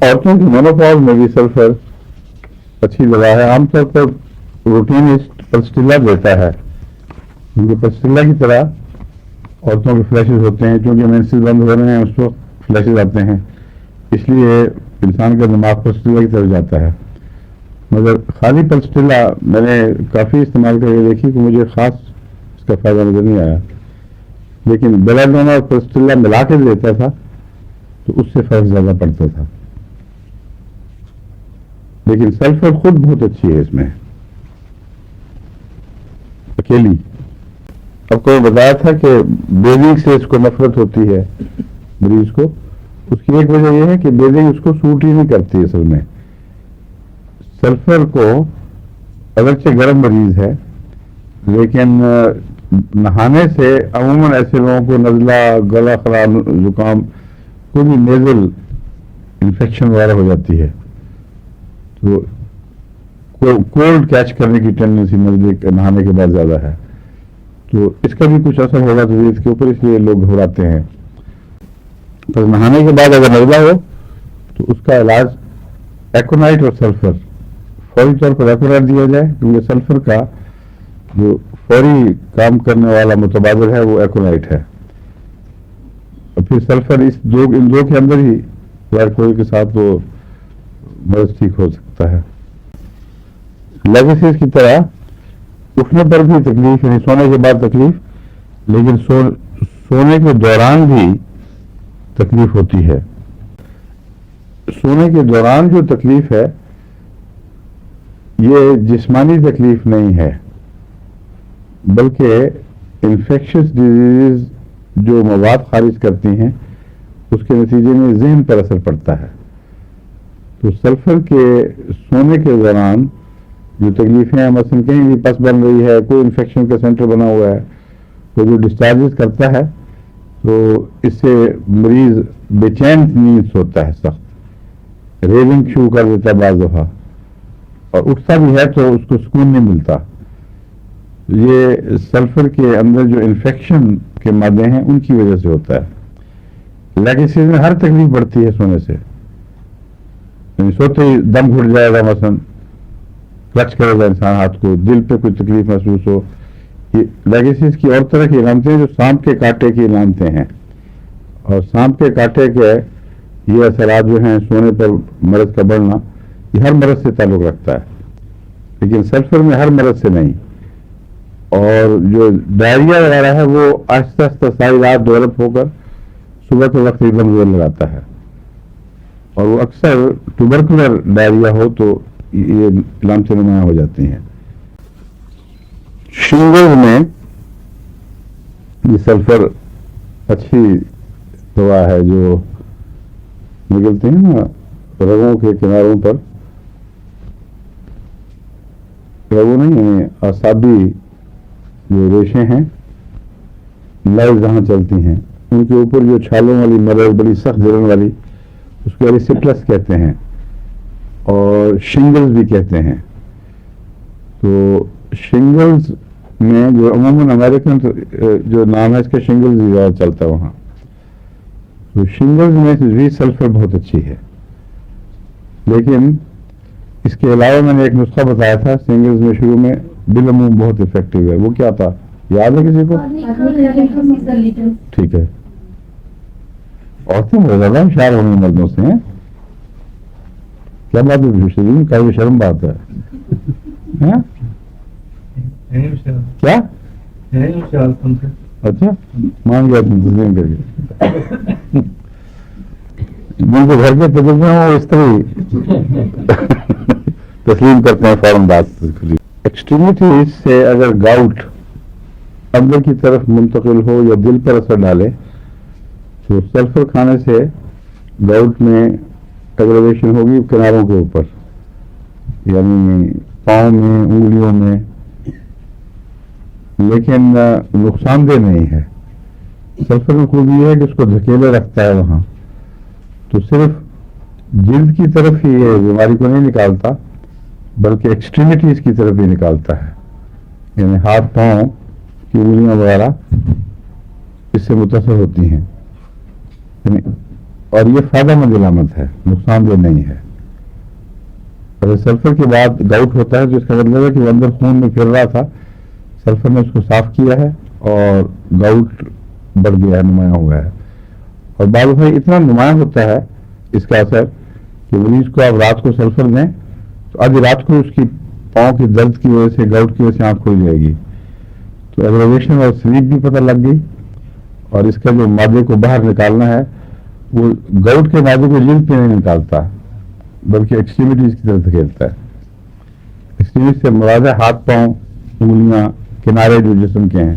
عورتوں کی مینوپاز میں بھی سلفر اچھی دوا ہے. عام طور پر روٹینسٹ پلسٹیلا دیتا ہے کیونکہ پلسٹیلا کی طرح عورتوں کے فلیشز ہوتے ہیں. چونکہ مینسز بند ہو رہے ہیں اس وقت فلیشز آتے ہیں, اس لیے انسان کا دماغ پلسٹیلا کی طرف جاتا ہے. مگر خالی پلسٹیلا میں نے کافی استعمال کر کے دیکھی کہ مجھے خاص اس کا فائدہ نظر نہیں آیا. لیکن بیلاڈونا اور پلسٹیلا ملا کے دیتا تھا تو اس سے فرق زیادہ پڑتا تھا. لیکن سلفر خود بہت اچھی ہے اس میں اکیلی. اب کو بتایا تھا کہ بیدنگ سے اس کو نفرت ہوتی ہے مریض کو. اس کی ایک وجہ یہ ہے کہ بیدنگ اس کو سوٹ ہی نہیں کرتی اصل میں. سلفر کو اگرچہ گرم مریض ہے لیکن نہانے سے عموماً ایسے لوگوں کو نزلہ, گلا خراب, زکام, کوئی بھی نیزل انفیکشن وغیرہ ہو جاتی ہے تو کولڈ کیچ کرنے کی ٹینڈنسی نہانے کے بعد زیادہ ہے. تو اس کا بھی کچھ اثر ہوگا طبیعت کے اوپر, اس لیے لوگ گھبراتے ہیں. تو نہانے کے بعد اگر نزلہ ہو تو اس کا علاج ایکونائٹ اور سلفر, فوری طور پر ایکونائٹ دیا جائے کیونکہ سلفر کا جو فوری کام کرنے والا متبادل ہے وہ ایکونائٹ ہے. اور پھر سلفر ان دو کے اندر ہی کوئی کے ساتھ وہ مرض ٹھیک ہو سکتا ہے. لیگیسیز کی طرح اٹھنے پر بھی تکلیف, یعنی سونے کے بعد تکلیف, لیکن سونے کے دوران بھی تکلیف ہوتی ہے. سونے کے دوران جو تکلیف ہے یہ جسمانی تکلیف نہیں ہے بلکہ انفیکشس ڈیزیز جو مواد خارج کرتی ہیں اس کے نتیجے میں ذہن پر اثر پڑتا ہے. تو سلفر کے سونے کے دوران جو تکلیفیں ہیں, مثلا کہیں بھی پس بن رہی ہے, کوئی انفیکشن کا سینٹر بنا ہوا ہے, تو جو ڈسچارجز کرتا ہے تو اس سے مریض بے چین نیند سوتا ہے, سخت ریونگ شروع کر دیتا ہے بعض دفعہ, اور اٹھتا بھی ہے تو اس کو سکون نہیں ملتا. یہ سلفر کے اندر جو انفیکشن کے مادے ہیں ان کی وجہ سے ہوتا ہے. لیگیسیز میں ہر تکلیف بڑھتی ہے سونے سے, یعنی سوتے ہی دم گھٹ جائے گا, مثلا کلچ کرے گا انسان ہاتھ کو, دل پہ کوئی تکلیف محسوس ہو. یہ لیگیسیز کی اور طرح کی علامتیں جو سانپ کے کانٹے کی علامتیں ہیں, اور سانپ کے کانٹے کے یہ اثرات جو ہیں سونے پر مرض کا بڑھنا, یہ ہر مرض سے تعلق رکھتا ہے لیکن سلفر میں ہر مرض سے نہیں. اور جو ڈائریا وغیرہ ہے وہ آہستہ آہستہ ساری رات ڈیولپ ہو کر صبح کے وقت ایک دم زور لگاتا ہے, اور وہ اکثر ٹوبرکولر ڈائریا ہو تو یہ علامتیں نمایاں ہو جاتی ہیں. شنگلز میں یہ سلفر اچھی دوا ہے جو نکلتے ہیں نا رگوں کے کناروں پر, رگوں نہیں, اعصابی جو ریشیں ہیں نرو جہاں چلتی ہیں ان کے اوپر جو چھالوں والی مرض بڑی سخت جلن والی, اس کو ایریسیپلس کہتے ہیں اور شنگلز بھی کہتے ہیں. تو شنگلز میں جو عموماً امریکن جو نام ہے اس کا شنگلز زیادہ چلتا ہے وہاں, تو شنگلز میں بھی سلفر بہت اچھی ہے. لیکن اس کے علاوہ میں نے ایک نسخہ بتایا تھا شنگلز میں شروع میں, بالعموم بہت افیکٹو ہے. وہ کیا تھا یاد ہے کسی کو؟ ٹھیک ہے, عورتیں بہت زیادہ ہوشیار ہوں گی مردوں سے ہیں. کیا بات ہے, کئی شرم بات ہے. کیا اچھا مان گیا تم تسلیم کر کے, جن کو گھر کے تجربے ہیں وہ اس طرح تسلیم کرتے ہیں فوراً بات. ایکسٹریمٹیز سے اگر گاؤٹ اندر کی طرف منتقل ہو یا دل پر اثر ڈالے تو سلفر کھانے سے گاؤٹ میں ایگریویشن ہوگی کناروں کے اوپر, یعنی پاؤں میں, انگلیوں میں, لیکن نقصان دہ نہیں ہے. سلفر میں خوبی یہ ہے کہ اس کو دھکیلے رکھتا ہے وہاں, تو صرف جلد کی طرف ہی یہ بیماری کو نہیں نکالتا بلکہ ایکسٹریمٹیز کی طرف بھی نکالتا ہے, یعنی ہاتھ پاؤں کی انگلیاں وغیرہ اس سے متاثر ہوتی ہیں. یعنی اور یہ فائدہ مند علامت ہے، نقصان دہ نہیں ہے۔ اگر سلفر کے بعد گاؤٹ ہوتا ہے تو اس کا مطلب ہے کہ وہ اندر خون میں پھر رہا تھا، سلفر نے اس کو صاف کیا ہے اور گاؤٹ بڑھ گیا ہے، نمایاں ہوا ہے۔ اور بعض دفعہ اتنا نمایاں ہوتا ہے اس کا اثر کہ مریض کو آپ رات کو سلفر دیں تو آدھی رات کو اس کی پاؤں کی درد کی وجہ سے، گاؤٹ کی وجہ سے آنکھ کھل جائے گی، تو ایگریویشن اور سلیپ بھی پتہ لگ گئی، اور اس کا جو مادے کو باہر نکالنا ہے وہ گاؤٹ کے مادے کو جلد پہ نہیں نکالتا بلکہ ایکسٹریمیٹیز کی طرف دھکیلتا ہے۔ ایکسٹریمیٹیز سے مراد ہے ہاتھ، پاؤں، انگلیاں، کنارے جو جسم کے ہیں،